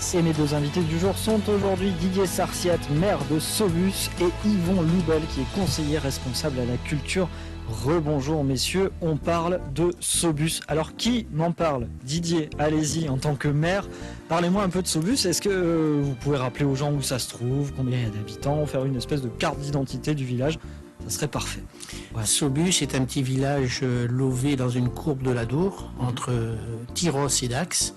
Alex. Et mes deux invités du jour sont aujourd'hui Didier Sarciat, maire de Saubus, et Yvon Loubel, qui est conseiller responsable à la culture. Rebonjour messieurs, on parle de Saubus. Alors qui m'en parle? Didier, allez-y, en tant que maire, parlez-moi un peu de Saubus. Est-ce que vous pouvez rappeler aux gens où ça se trouve, combien il y a d'habitants, faire une espèce de carte d'identité du village? Ça serait parfait. Ouais. Saubus est un petit village lové dans une courbe de l'Adour, entre Tyros et Dax,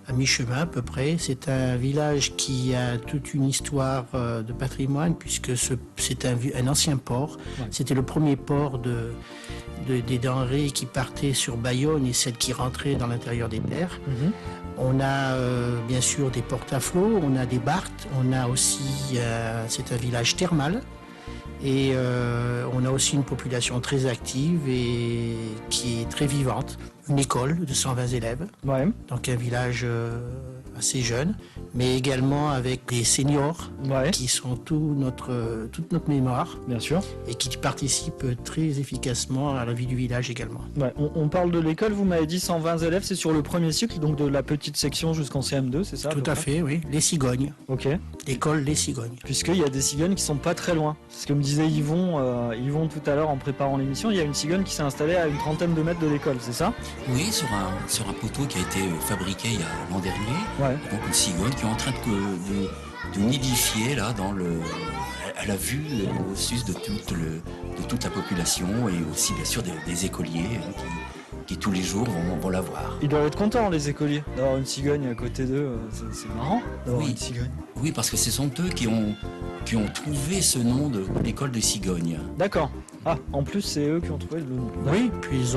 à mi-chemin à peu près. C'est un village qui a toute une histoire de patrimoine, puisque c'est un ancien port. Ouais. C'était le premier port des denrées qui partaient sur Bayonne et celles qui rentraient dans l'intérieur des terres. On a bien sûr des portes à flot, on a des barques, on a aussi, c'est un village thermal. Et on a aussi une population très active et qui est très vivante. Une école de 120 élèves, ouais. Donc un village assez jeune, mais également avec des seniors, ouais. Qui sont toute notre mémoire, bien sûr, et qui participent très efficacement à la vie du village également. Ouais, on parle de l'école, vous m'avez dit 120 élèves, c'est sur le premier cycle, donc de la petite section jusqu'en CM2, c'est ça? Tout à fait, oui, les Cigognes. Ok. L'école Les Cigognes. Puisqu'il y a des cigognes qui sont pas très loin. C'est ce que me disait Yvon tout à l'heure en préparant l'émission, il y a une cigogne qui s'est installée à une trentaine de mètres de l'école, c'est ça? Oui, sur un poteau qui a été fabriqué il y a l'an dernier. Ouais. Donc une cigogne qui est en train de nidifier là à la vue et au sus de toute la population et aussi bien sûr des écoliers qui tous les jours vont la voir. Ils doivent être contents les écoliers d'avoir une cigogne à côté d'eux, c'est marrant d'avoir une cigogne. Oui, parce que ce sont eux qui ont trouvé ce nom de l'école des cigognes. D'accord. Ah, en plus c'est eux qui ont trouvé le nom. Oui, puis ils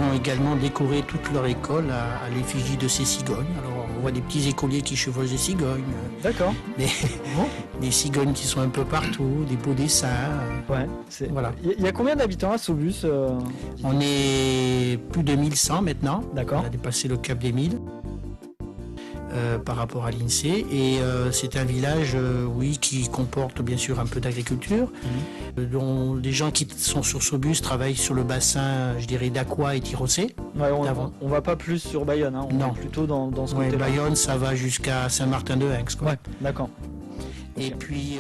ont également décoré toute leur école à l'effigie de ces cigognes. Alors on voit des petits écoliers qui chevauchent des cigognes. D'accord. Des cigognes qui sont un peu partout, des beaux dessins. Ouais. Voilà. Il y a combien d'habitants à Saubus On est plus de 1100 maintenant. D'accord. On a dépassé le cap des 1000. Par rapport à l'INSEE et c'est un village qui comporte bien sûr un peu d'agriculture dont les gens qui sont sur Saubus travaillent sur le bassin je dirais d'Aqua et Tirocé. Ouais, on va pas plus sur Bayonne, hein, on non. est plutôt dans ce côté-là. Bayonne ça va jusqu'à Saint-Martin-de-Hens. Ouais, d'accord. Et puis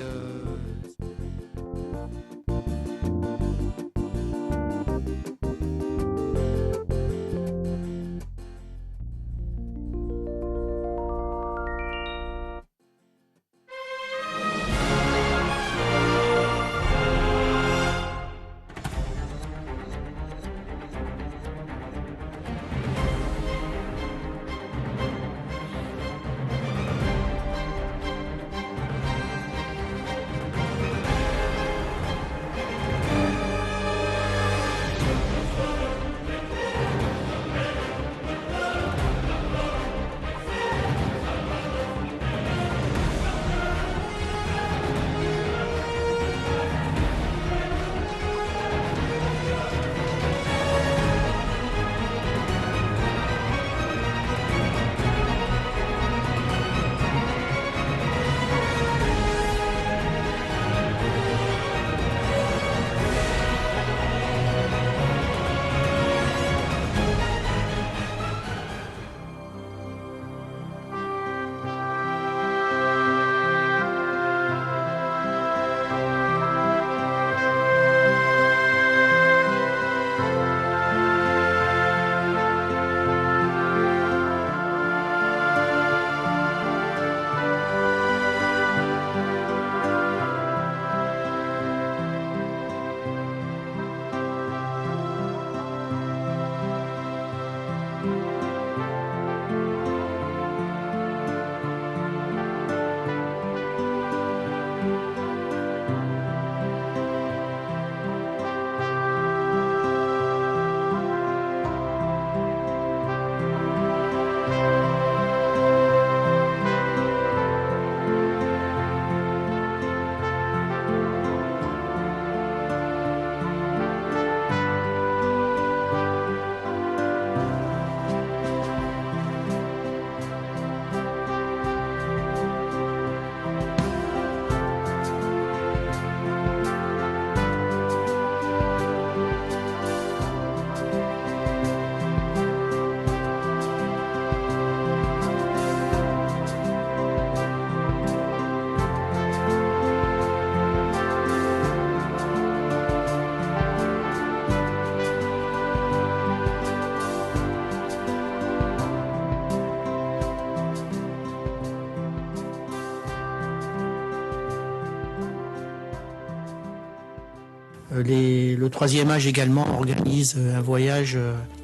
Le troisième âge également organise un voyage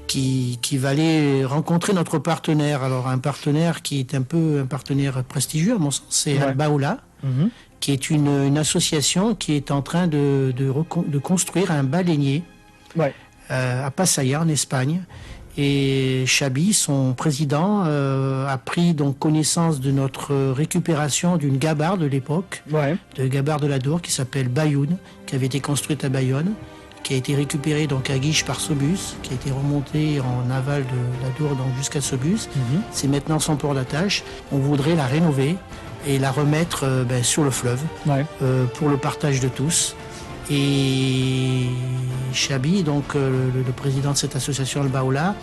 qui va aller rencontrer notre partenaire. Alors un partenaire qui est un peu un partenaire prestigieux à mon sens, c'est Albaola, qui est une association qui est en train de construire un baleinier à Pattaya en Espagne. Et Chabi, son président, a pris donc connaissance de notre récupération d'une gabarre de l'époque, de gabarre de l'Adour qui s'appelle Bayoun, qui avait été construite à Bayonne, qui a été récupérée donc à Guiche par Sobus, qui a été remontée en aval de l'Adour donc jusqu'à Sobus. C'est maintenant son port d'attache. On voudrait la rénover et la remettre sur le fleuve pour le partage de tous. Et Chabi, donc le président de cette association Albaola,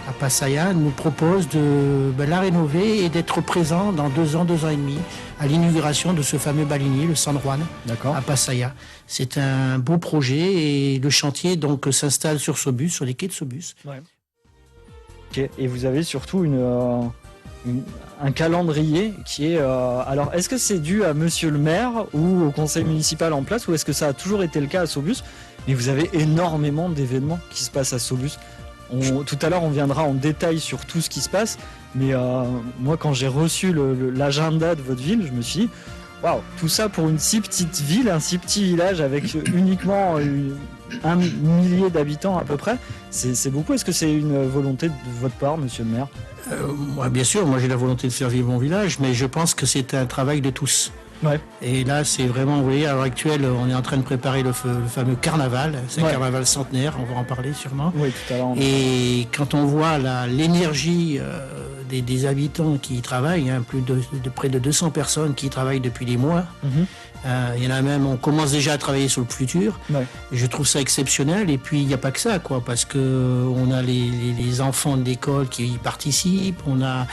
à Pattaya, nous propose de la rénover et d'être présent dans 2 ans, 2 ans et demi, à l'inauguration de ce fameux baleinier, le San Juan, à Pattaya. C'est un beau projet et le chantier donc s'installe sur Sobus, sur les quais de Sobus. Okay. Et vous avez surtout un calendrier qui est... alors, est-ce que c'est dû à monsieur le maire ou au conseil municipal en place, ou est-ce que ça a toujours été le cas à Sobus? Mais vous avez énormément d'événements qui se passent à Sobus. Tout à l'heure, on viendra en détail sur tout ce qui se passe, mais moi, quand j'ai reçu l'agenda de votre ville, je me suis dit, waouh, tout ça pour une si petite ville, un si petit village avec uniquement 1 millier d'habitants à peu près, c'est beaucoup. Est-ce que c'est une volonté de votre part, monsieur le maire? Bien sûr, moi j'ai la volonté de faire vivre mon village, mais je pense que c'est un travail de tous. Et là, c'est vraiment, vous voyez, à l'heure actuelle, on est en train de préparer le fameux carnaval. C'est un carnaval centenaire, on va en parler sûrement. Oui, tout à l'heure. Et quand on voit l'énergie des habitants qui y travaillent, de près de 200 personnes qui y travaillent depuis des mois. Il y en a même, on commence déjà à travailler sur le futur. Et je trouve ça exceptionnel. Et puis il n'y a pas que ça, quoi, parce que on a les enfants de l'école qui y participent, on a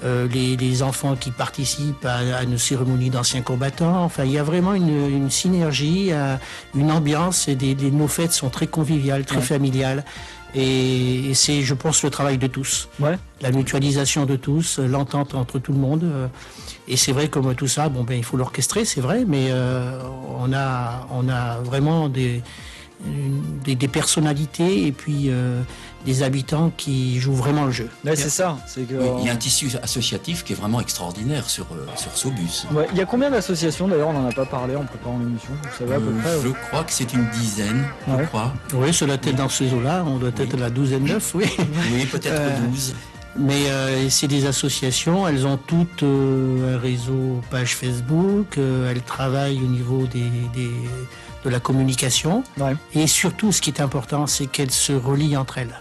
les enfants qui participent à une cérémonie d'anciens combattants. Enfin, il y a vraiment une synergie, une ambiance. Et nos fêtes sont très conviviales, très familiales. Et c'est, je pense, le travail de tous. La mutualisation de tous, l'entente entre tout le monde. Et c'est vrai, comme tout ça, il faut l'orchestrer, c'est vrai, mais on a vraiment des personnalités et puis des habitants qui jouent vraiment le jeu. C'est ça. Il y a un tissu associatif qui est vraiment extraordinaire sur Sobus. Il y a combien d'associations, d'ailleurs, on n'en a pas parlé en préparant l'émission, vous savez à peu près Je crois que c'est une dizaine, je crois. Oui, sur la tête dans ces eaux-là, on doit être à la 12e, 9, oui. Oui, peut-être 12. Mais c'est des associations, elles ont toutes un réseau page Facebook, elles travaillent au niveau de la communication. Et surtout, ce qui est important, c'est qu'elles se relient entre elles.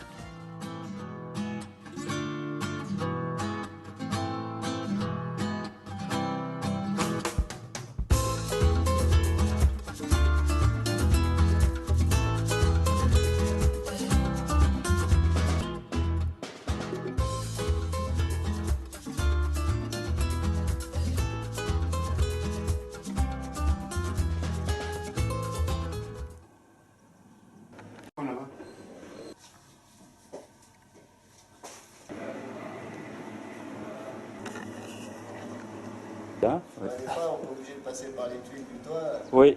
On est obligé de passer par les tuiles du toit. Oui.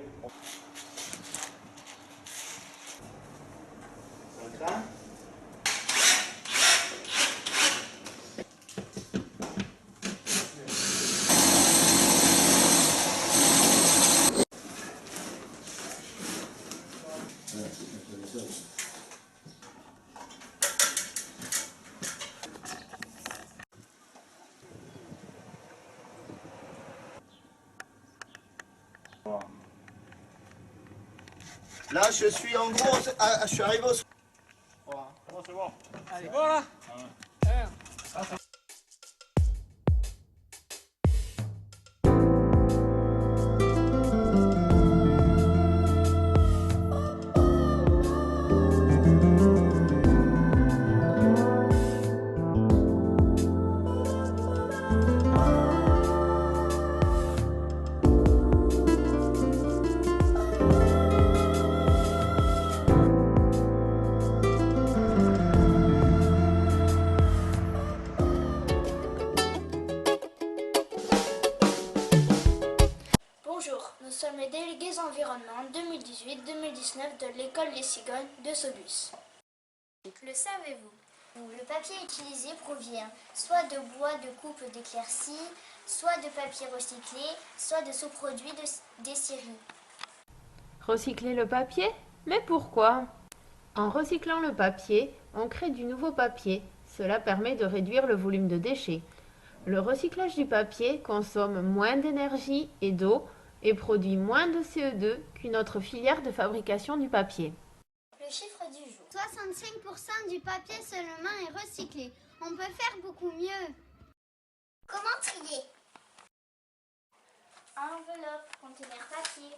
Là, je suis en gros, je suis arrivé au... Voilà, c'est bon. Allez, voilà. confirmé délégués environnement 2018-2019 de l'école Les Cigognes de Saubus. Le savez-vous? Le papier utilisé provient soit de bois de coupe d'éclaircie, soit de papier recyclé, soit de sous-produits des scieries. Recycler le papier? Mais pourquoi? En recyclant le papier, on crée du nouveau papier. Cela permet de réduire le volume de déchets. Le recyclage du papier consomme moins d'énergie et d'eau et produit moins de CO2 qu'une autre filière de fabrication du papier. Le chiffre du jour. 65% du papier seulement est recyclé. On peut faire beaucoup mieux. Comment trier? Enveloppe, conteneur papier.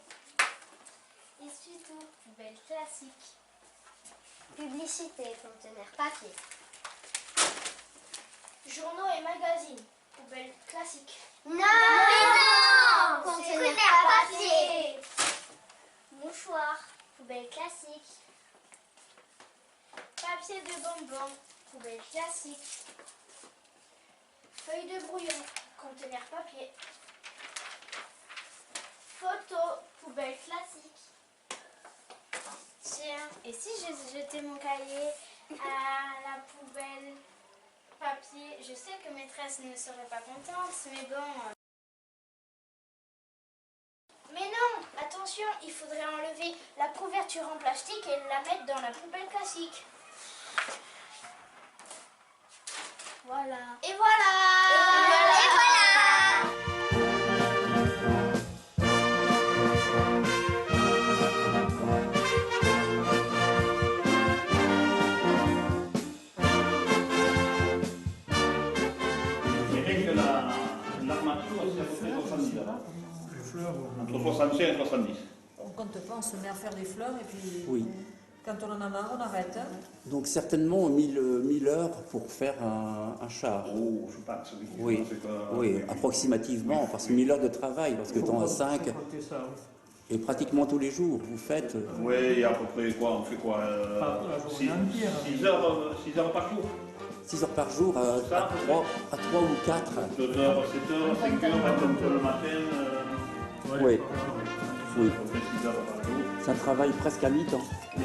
Essuie-tout, poubelle classique. Publicité, conteneur papier. Journaux et magazines, poubelle classique. Non, conteneur papier. Mouchoir, poubelle classique. Papier de bonbons, poubelle classique. Feuille de brouillon, conteneur papier. Photo, poubelle classique. Tiens, et si je jetais mon cahier à la poubelle papier? Je sais que maîtresse ne serait pas contente, mais bon. Mais non, attention, il faudrait enlever la couverture en plastique et la mettre dans la poubelle classique. Voilà. Et voilà. Et voilà. Je dirais que l'armature, c'est à peu près 70 $. Entre 65 et 70. On compte pas, on se met à faire des fleurs et puis Oui. quand on en a marre, on arrête. Donc certainement 1000 heures pour faire un char. Oh, je pense, Oui, oui, approximativement, parce que 1000 heures de travail, parce que temps à 5, et pratiquement tous les jours, vous faites... Oui, à peu près quoi, on fait quoi 6 heures par jour. 6 heures par jour à 3 ou 4. 2 heures, 7 heures, 5 heures, le matin. Oui, oui. À peu près 6 heures par jour. C'est un travail presque à mi-temps. Oui.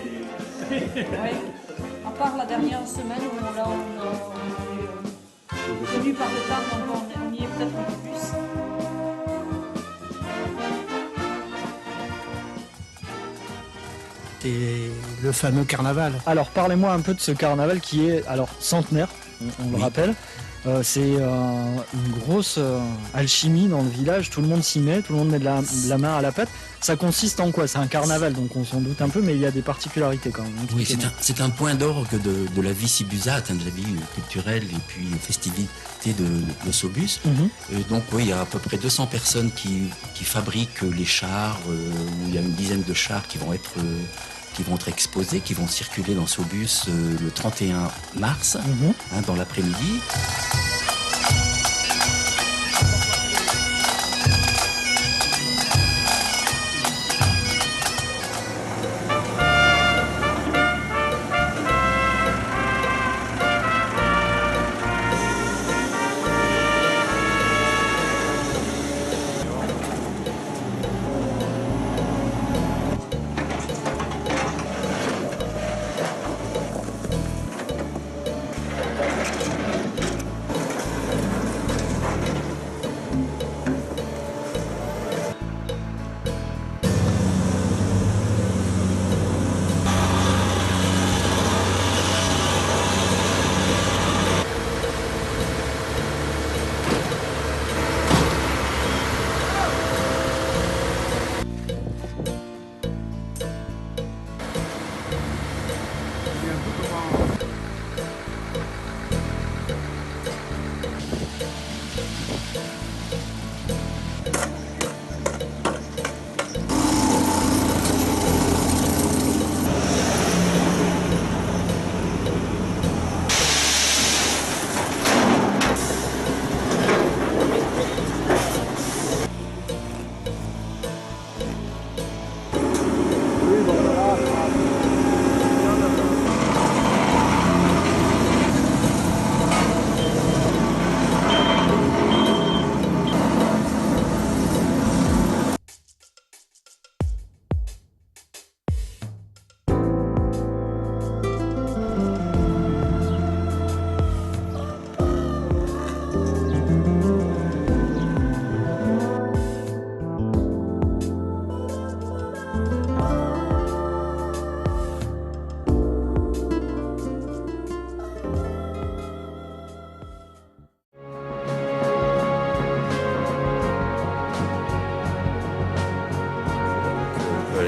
À part la dernière semaine où là, on est tenu par le temps, donc on y est peut-être un peu plus. C'est le fameux carnaval. Alors parlez-moi un peu de ce carnaval qui est alors centenaire, on le Oui. rappelle. C'est une grosse alchimie dans le village, tout le monde s'y met, tout le monde met de la main à la pâte. Ça consiste en quoi? C'est un carnaval, donc on s'en doute un peu, mais il y a des particularités quand même. Oui, Expliquez-moi. c'est un point d'orgue de la vie sibusate, de la vie culturelle et puis festivité de Saubus. Donc oui, il y a à peu près 200 personnes qui fabriquent les chars, où il y a une dizaine de chars qui vont être exposés, qui vont circuler dans Saubus le 31 mars, dans l'après-midi.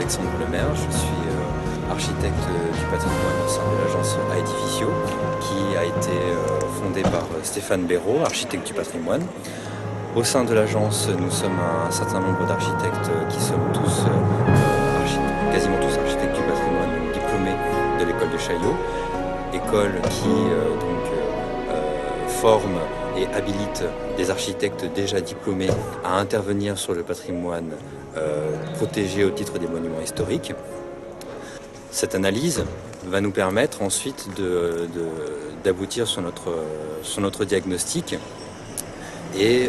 Alexandre Lemaire, je suis architecte du patrimoine au sein de l'agence Aedificio, qui a été fondée par Stéphane Béraud, architecte du patrimoine. Au sein de l'agence, nous sommes un certain nombre d'architectes qui sommes tous, quasiment tous architectes du patrimoine diplômés de l'école de Chaillot, école qui forme et habilite des architectes déjà diplômés à intervenir sur le patrimoine protégé au titre des monuments historiques. Cette analyse va nous permettre ensuite d'aboutir sur notre diagnostic et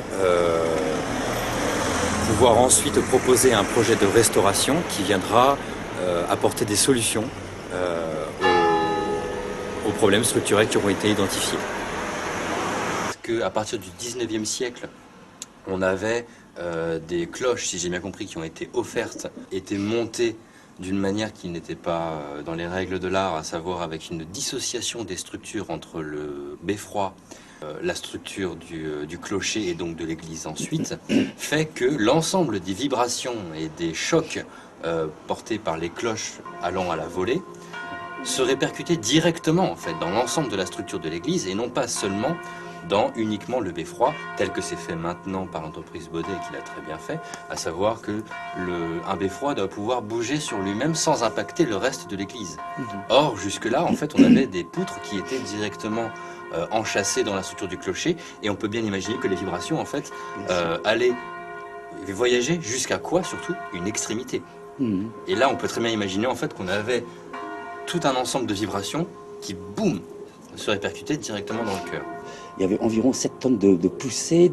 pouvoir ensuite proposer un projet de restauration qui viendra apporter des solutions aux problèmes structurels qui auront été identifiés. À partir du 19e siècle, on avait des cloches, si j'ai bien compris, qui ont été offertes, étaient montées d'une manière qui n'était pas dans les règles de l'art, à savoir avec une dissociation des structures entre le beffroi, la structure du clocher et donc de l'église ensuite, fait que l'ensemble des vibrations et des chocs portés par les cloches allant à la volée se répercutaient directement en fait dans l'ensemble de la structure de l'église et non pas seulement dans uniquement le beffroi, tel que c'est fait maintenant par l'entreprise Baudet, qui l'a très bien fait, à savoir que un beffroi doit pouvoir bouger sur lui-même sans impacter le reste de l'église. Or, jusque-là, en fait, on avait des poutres qui étaient directement enchâssées dans la structure du clocher, et on peut bien imaginer que les vibrations, en fait, allaient voyager jusqu'à quoi, surtout, une extrémité. Et là, on peut très bien imaginer, en fait, qu'on avait tout un ensemble de vibrations qui, boum, se répercutaient directement dans le cœur. Il y avait environ 7 tonnes de poussée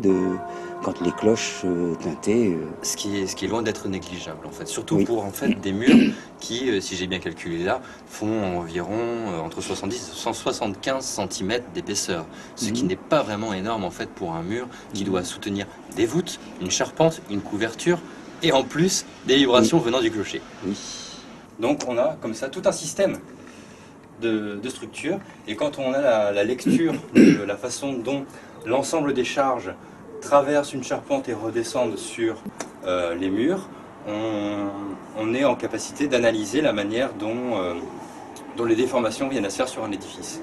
quand les cloches tintaient. Ce qui est loin d'être négligeable en fait, surtout pour en fait des murs qui, si j'ai bien calculé là, font environ entre 70 et 175 cm d'épaisseur, ce qui n'est pas vraiment énorme en fait pour un mur qui doit soutenir des voûtes, une charpente, une couverture et en plus des vibrations venant du clocher. Donc on a comme ça tout un système de structure, et quand on a la lecture de la façon dont l'ensemble des charges traversent une charpente et redescendent sur les murs, on est en capacité d'analyser la manière dont les déformations viennent à se faire sur un édifice.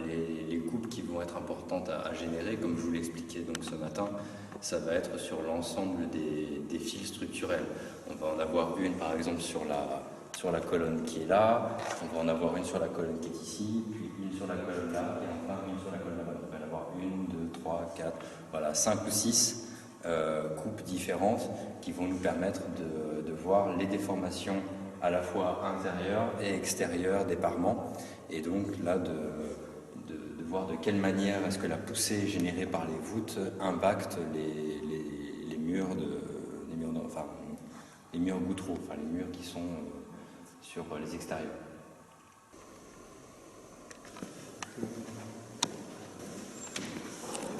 Les coupes qui vont être importantes à générer, comme je vous l'expliquais donc ce matin, ça va être sur l'ensemble des fils structurels. On va en avoir une par exemple sur la colonne qui est là, on va en avoir une sur la colonne qui est ici, puis une sur la colonne là, et enfin une sur la colonne là-bas. On va en avoir 1, 2, 3, 4, voilà, 5 ou 6 coupes différentes qui vont nous permettre de voir les déformations à la fois intérieures et extérieures des parements, et donc là de voir de quelle manière est-ce que la poussée générée par les voûtes impacte les murs les murs gouttereaux, enfin les murs qui sont sur les extérieurs.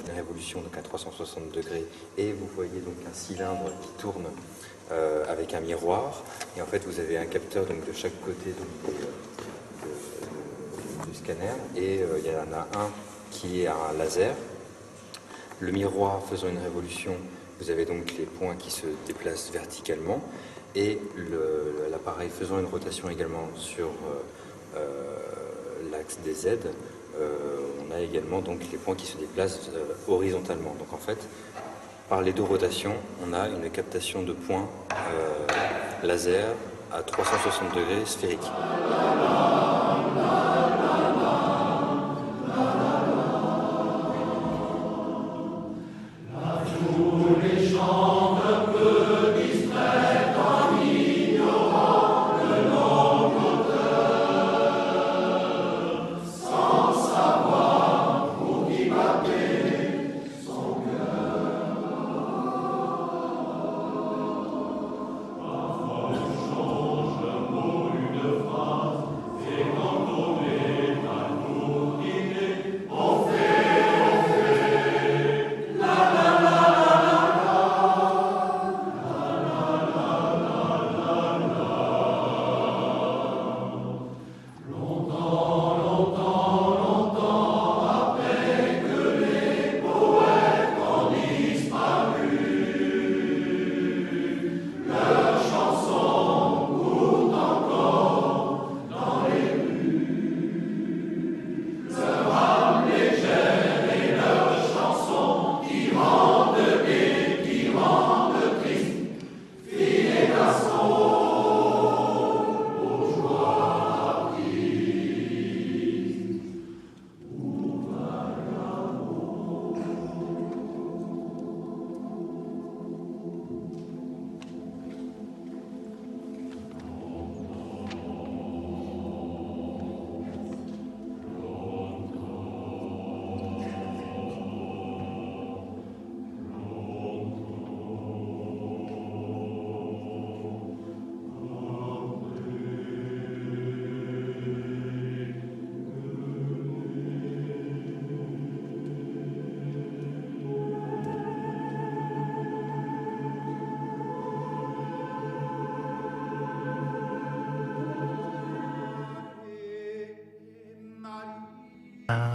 Une révolution donc à 360 degrés, et vous voyez donc un cylindre qui tourne avec un miroir, et en fait vous avez un capteur donc de chaque côté donc, du scanner, et il y en a un qui est un laser. Le miroir faisant une révolution, vous avez donc les points qui se déplacent verticalement, et l'appareil faisant une rotation également sur l'axe des Z, on a également donc les points qui se déplacent horizontalement. Donc en fait, par les deux rotations, on a une captation de points laser à 360 degrés sphériques.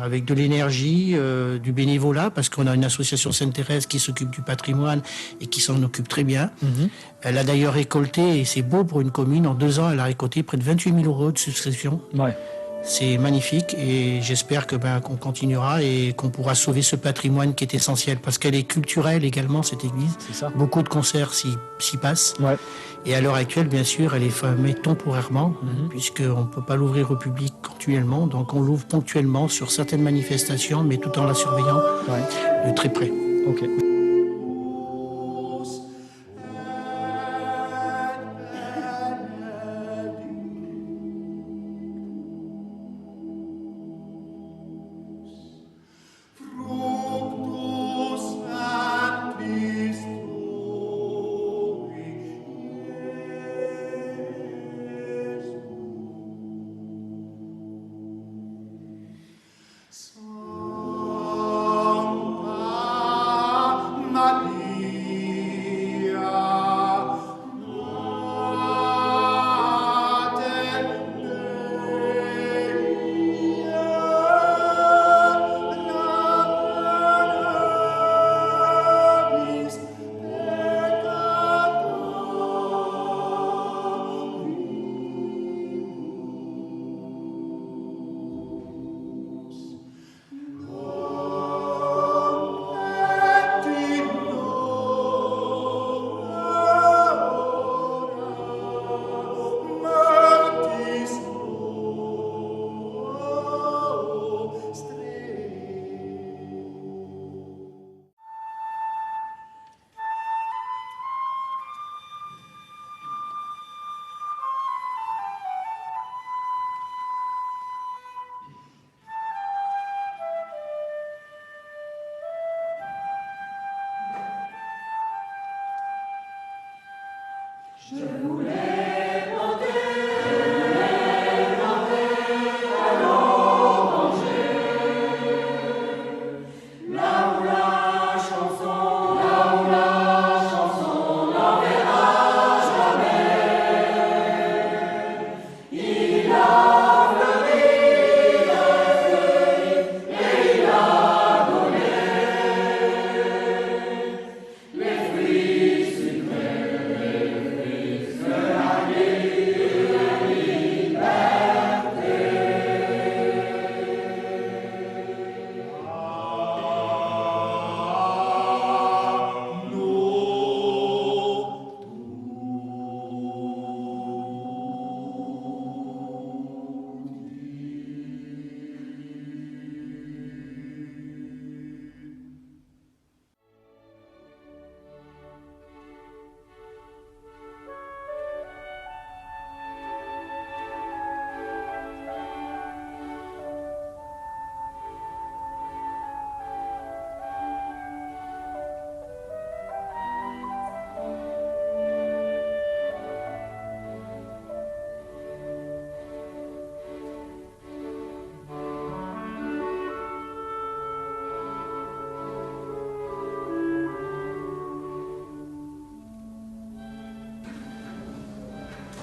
avec de l'énergie, du bénévolat, parce qu'on a une association Sainte-Thérèse qui s'occupe du patrimoine et qui s'en occupe très bien. Elle a d'ailleurs récolté, et c'est beau pour une commune, en 2 ans, elle a récolté près de 28 000 euros de subscription. Ouais. C'est magnifique et j'espère que qu'on continuera et qu'on pourra sauver ce patrimoine qui est essentiel parce qu'elle est culturelle également, cette église. C'est ça. Beaucoup de concerts s'y passent. Ouais. Et à l'heure actuelle, bien sûr, elle est fermée temporairement puisqu'on ne peut pas l'ouvrir au public continuellement. Donc on l'ouvre ponctuellement sur certaines manifestations, mais tout en la surveillant de très près. Ok.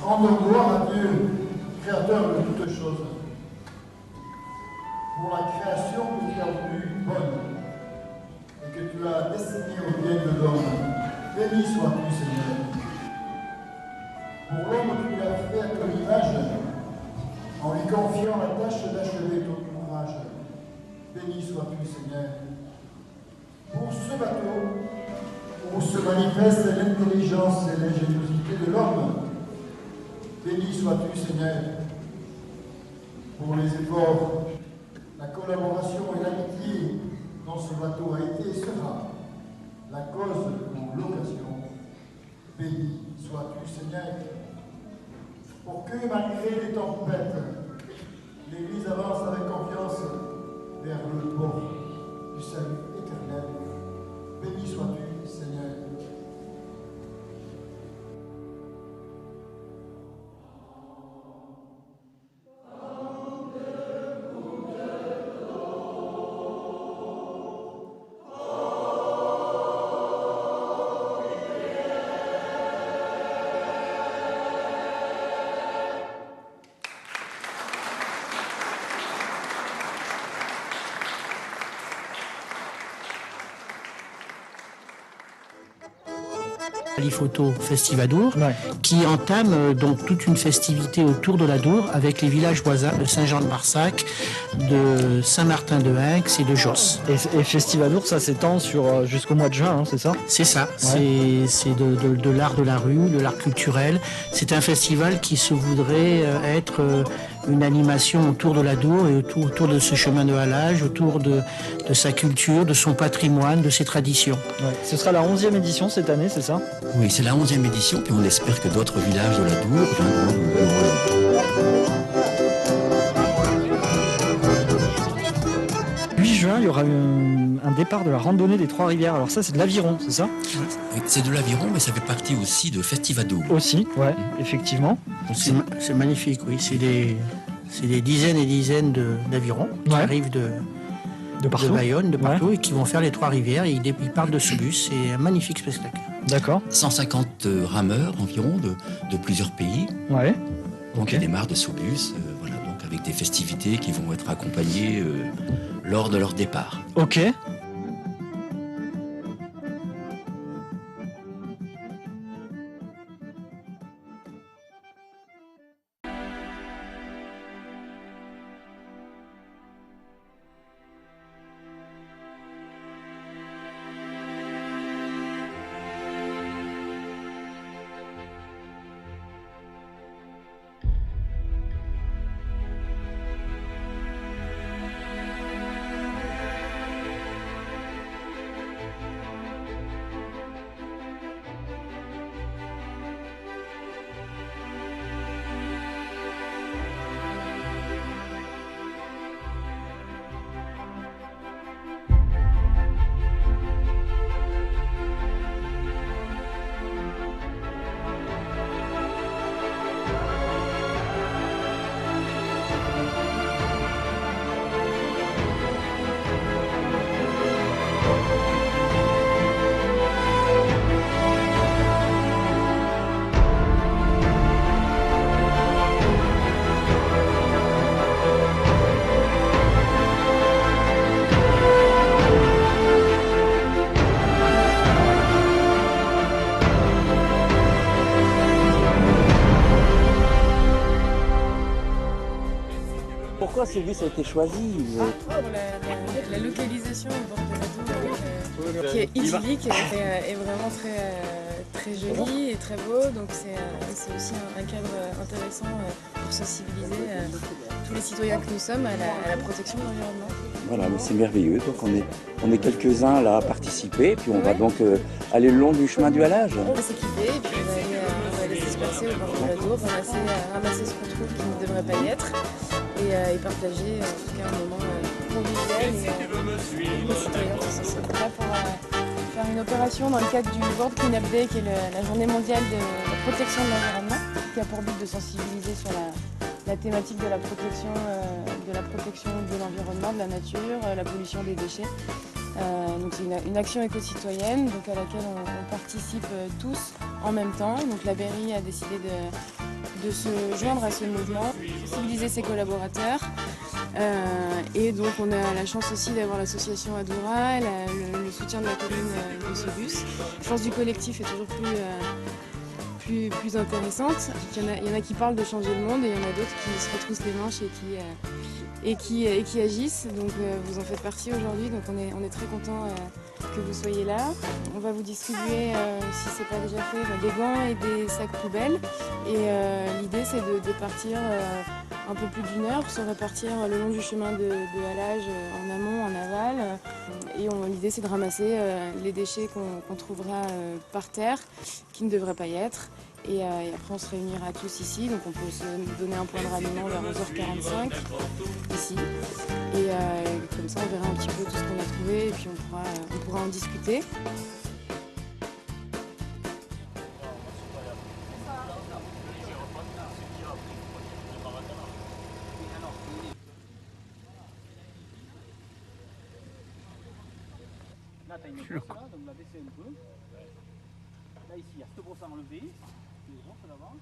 Rendons gloire à Dieu, créateur de toutes choses, pour la création que tu as voulu bonne et que tu as destinée au bien de l'homme. Béni sois-tu, Seigneur. Pour l'homme, tu l'as fait à ton image, en lui confiant la tâche d'achever ton ouvrage. Béni sois-tu, Seigneur. Pour ce bateau, où se manifeste l'intelligence et l'ingéniosité de l'homme, béni sois-tu, Seigneur, pour les efforts, la collaboration et l'amitié dont ce bateau a été et sera la cause ou l'occasion. Béni sois-tu, Seigneur, pour que, malgré les tempêtes, l'Église avance avec confiance vers le port du salut éternel. Béni sois-tu, Seigneur. Photo Festivadour, qui entame donc toute une festivité autour de la Dour avec les villages voisins de Saint-Jean-de-Marsac, de Saint-Martin-de-Hinx et de Josse. Et Festivadour, ça s'étend sur jusqu'au mois de juin, hein, c'est ça? C'est ça, c'est de l'art de la rue, de l'art culturel. C'est un festival qui se voudrait être une animation autour de la Dour et autour de ce chemin de halage, autour de sa culture, de son patrimoine, de ses traditions. Ouais. Ce sera la 11e édition cette année, c'est ça? Oui, c'est la 11e édition, puis on espère que d'autres villages de la Dour viendront nous rejoindre. 8 juin, il y aura un départ de la randonnée des Trois-Rivières. Alors ça, c'est de l'aviron, c'est ça? Oui, c'est de l'aviron, mais ça fait partie aussi de Festivadour. Aussi, ouais, effectivement. C'est magnifique, oui. C'est des dizaines et dizaines d'avirons qui arrivent de Bayonne, de partout, et qui vont faire les Trois-Rivières. Et ils partent de Sobus. C'est un magnifique spectacle. D'accord. 150 rameurs environ de plusieurs pays. Ouais. Donc ils démarrent de Sobus, voilà, donc avec des festivités qui vont être accompagnées lors de leur départ. Ok. Pourquoi Sobus a été choisi La localisation au bord de la Dour, qui est idyllique et vraiment très joli et très beau. Donc c'est aussi un cadre intéressant pour sensibiliser tous les citoyens que nous sommes à la protection de l'environnement. Voilà, mais c'est merveilleux. Donc on est quelques-uns là à participer, puis on va donc aller le long du chemin du halage. On va s'équiper et puis on va aller se disperser au bord de la Dour, ramasser ce qu'on trouve qui ne devrait pas y être et partager en tout cas un moment convivial et les citoyens qui sont là pour faire une opération dans le cadre du World Cleanup Day, qui est la journée mondiale de la protection de l'environnement, qui a pour but de sensibiliser sur la thématique de la protection de l'environnement, de la nature, la pollution des déchets. Donc c'est une action éco-citoyenne donc à laquelle on participe tous en même temps. Donc la Berry a décidé de se joindre à ce mouvement, sensibiliser ses collaborateurs. Et donc on a la chance aussi d'avoir l'association Adoura, le soutien de la commune de Sobus. La force du collectif est toujours plus intéressante. Il y en a qui parlent de changer le monde et il y en a d'autres qui se retroussent les manches et qui agissent. Donc vous en faites partie aujourd'hui, donc on est très content que vous soyez là. On va vous distribuer, si ce n'est pas déjà fait, des gants et des sacs poubelles. Et l'idée c'est de partir un peu plus d'une heure, se répartir le long du chemin de halage en amont, en aval. Et l'idée c'est de ramasser les déchets qu'on trouvera par terre, qui ne devraient pas y être. Et après on se réunira tous ici, donc on peut se donner un point de ralliement vers 11h45 ici. Et comme ça on verra un petit peu tout ce qu'on a trouvé et puis on pourra en discuter. Là, tu as une brosse là, donc la baisser un peu. Là, ici, il y a cette brosse à enlever. Les brosses là-bas.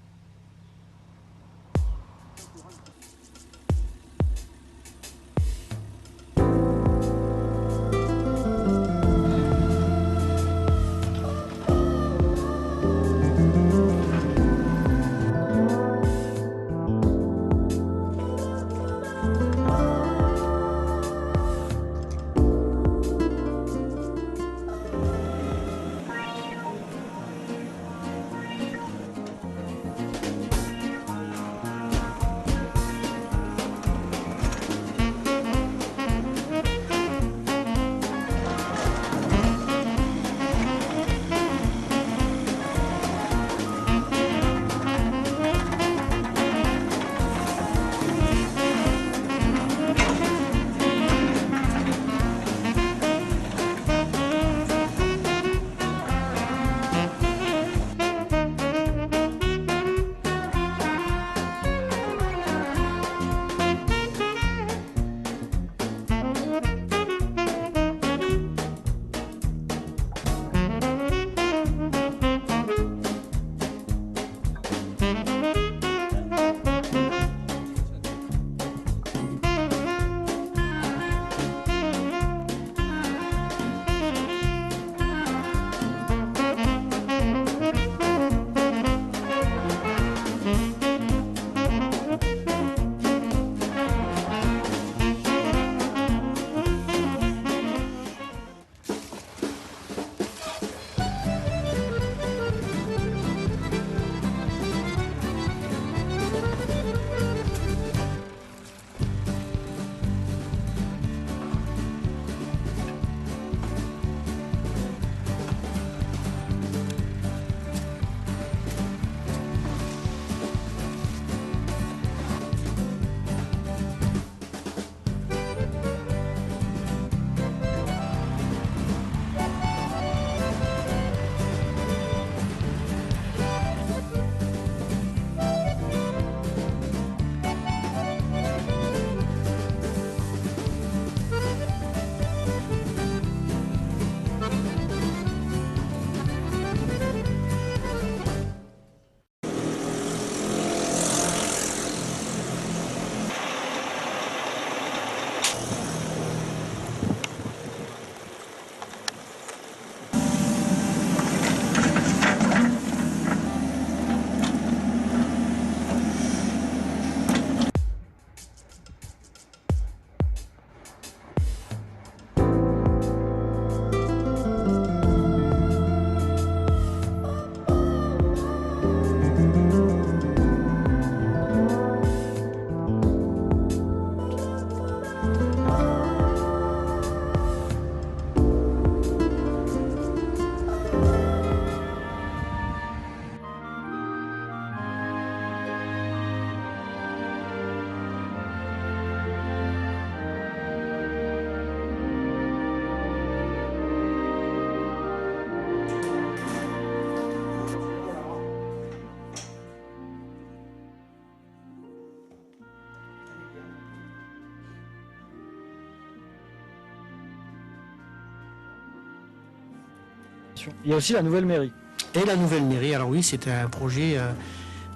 sûr. Il y a aussi la nouvelle mairie. Et la nouvelle mairie, alors oui, c'est un projet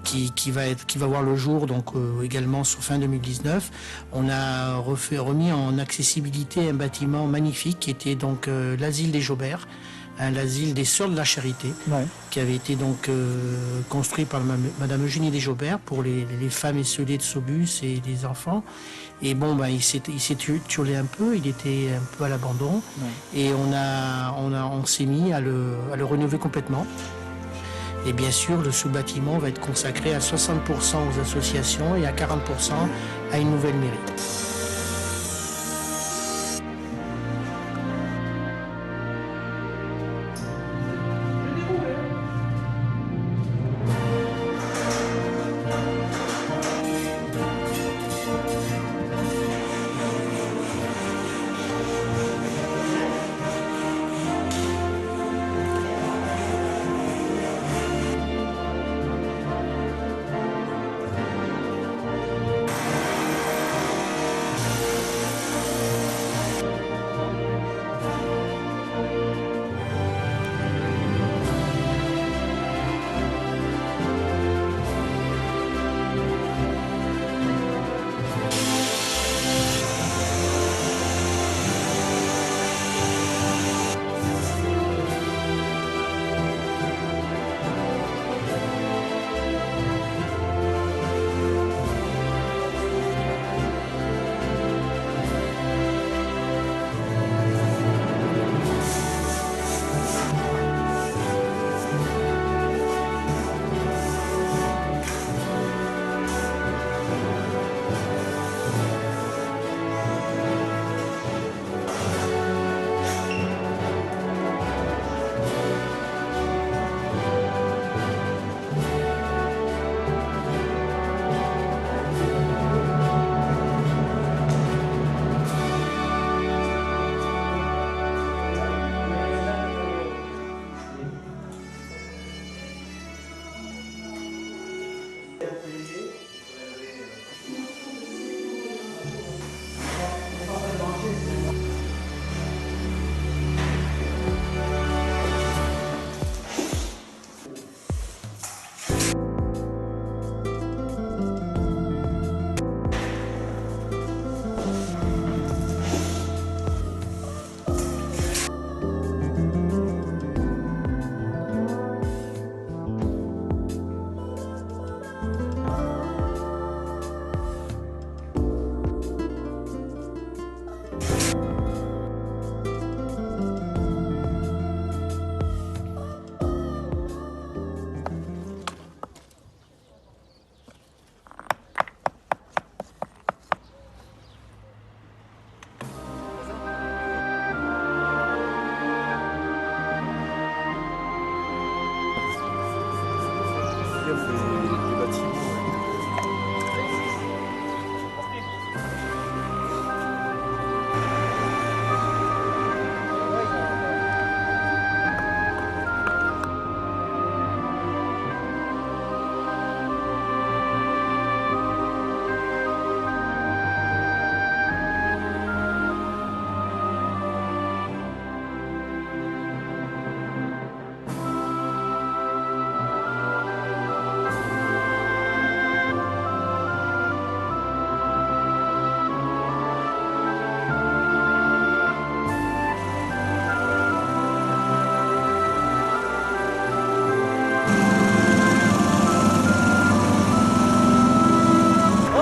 qui va voir le jour donc également sur fin 2019. On a remis en accessibilité un bâtiment magnifique qui était donc l'asile des Jaubert, l'asile des Sœurs de la Charité, qui avait été donc construit par Madame Eugénie des Jaubert pour les femmes esseulées de Saubus et les enfants. Et bon, il s'est turlé un peu, il était un peu à l'abandon, et on s'est mis à le rénover complètement. Et bien sûr, le sous-bâtiment va être consacré à 60% aux associations et à 40% à une nouvelle mairie.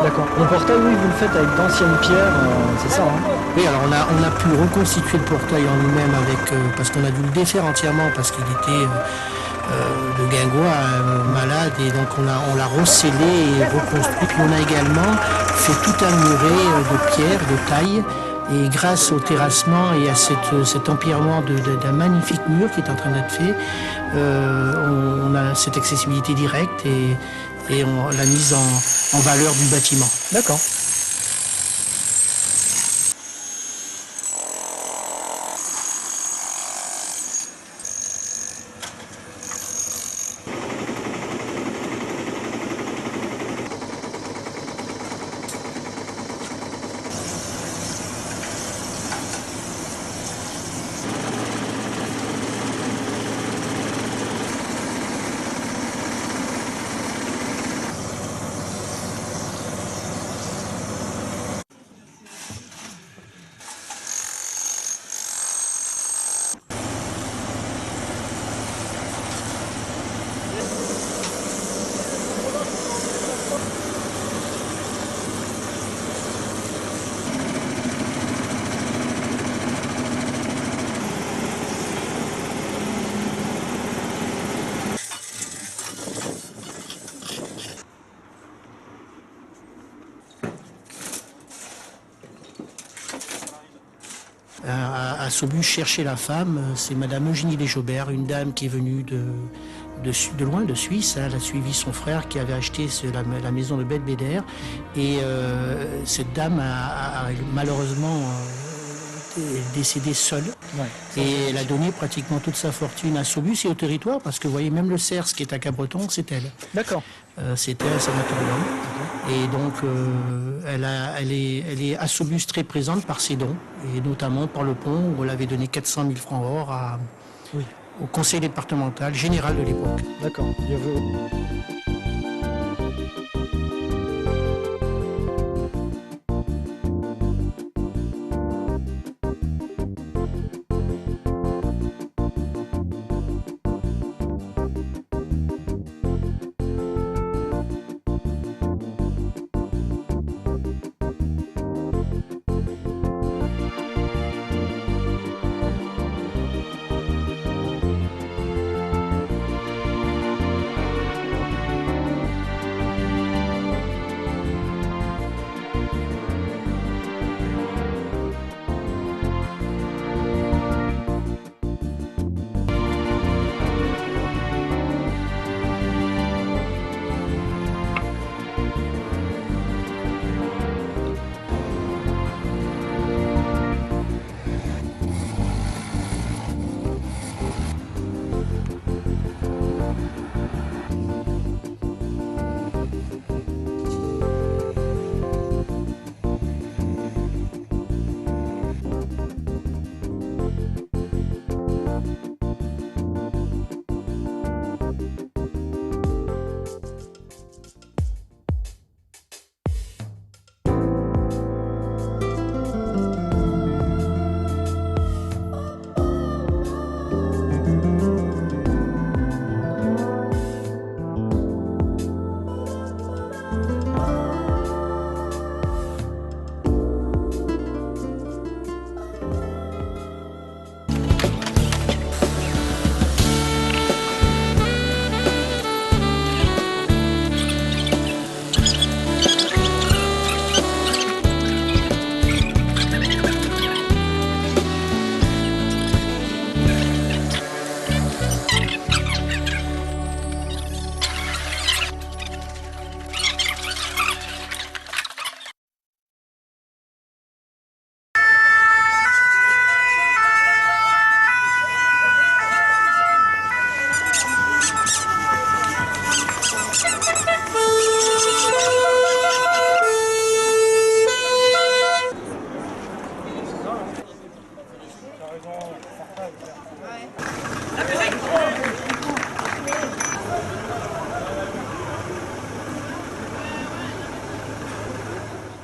D'accord. Le portail, oui, vous le faites avec d'anciennes pierres, c'est ça, hein? Oui, alors on a pu reconstituer le portail en lui-même parce qu'on a dû le défaire entièrement parce qu'il était de guingois malade, et donc on l'a recellé et reconstruit. Puis on a également fait tout un muret de pierre, de taille, et grâce au terrassement et à cet empierrement d'un magnifique mur qui est en train d'être fait, on a cette accessibilité directe et on l'a mise en valeur du bâtiment. D'accord. Saubus chercher la femme, c'est Madame Eugénie Desjobert, une dame qui est venue de loin, de Suisse. Elle a suivi son frère qui avait acheté la maison de Belvédère. Et cette dame a malheureusement décédée seule. Ouais. Et elle a donné pratiquement toute sa fortune à Saubus et au territoire, parce que vous voyez, même le Cerce qui est à Cabreton, c'est elle. D'accord. C'était un sanatorium. Et donc, elle est à Saubus très présente par ses dons, et notamment par le pont où elle avait donné 400 000 francs or au conseil départemental général de l'époque. D'accord. Bien vu.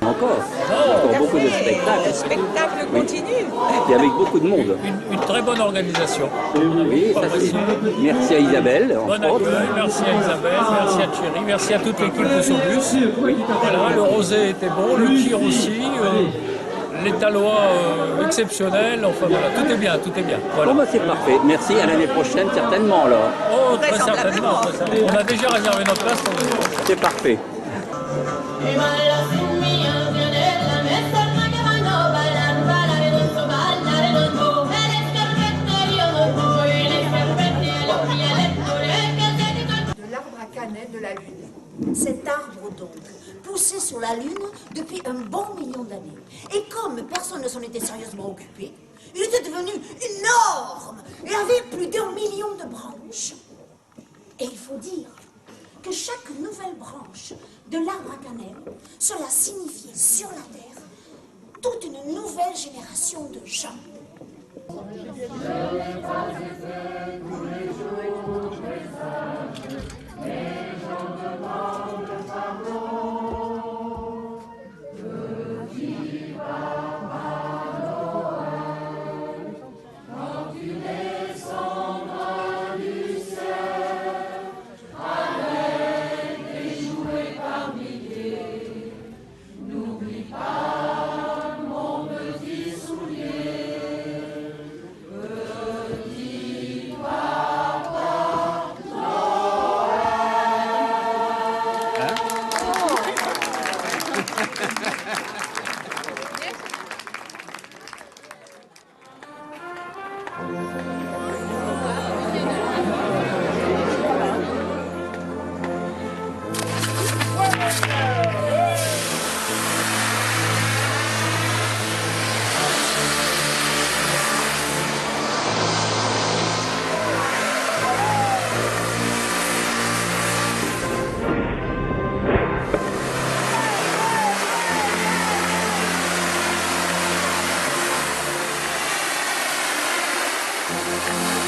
Encore beaucoup de spectacles. Le spectacle continue. Et avec beaucoup de monde. Une très bonne organisation. Oui, ça c'est. Merci à Isabelle. Bon accueil, merci à Isabelle, merci à Thierry, merci à toute l'équipe de Saubus. Voilà, le rosé était bon, le tir aussi. Les Talois exceptionnels, enfin voilà, tout est bien, tout est bien. Voilà. Bon bah c'est parfait, merci, à l'année prochaine certainement alors. Oh, très certainement, très certainement. On a déjà réservé notre place pour les autres. C'est parfait. De l'arbre à cannelle de la Lune. Cet arbre donc, poussé sur la Lune depuis un bon million d'années. Et comme personne ne s'en était sérieusement occupé, il était devenu énorme et avait plus d'1 million de branches. Et il faut dire que chaque nouvelle branche de l'arbre à cannelle, cela signifiait sur la Terre toute une nouvelle génération de gens. Petit Thank you.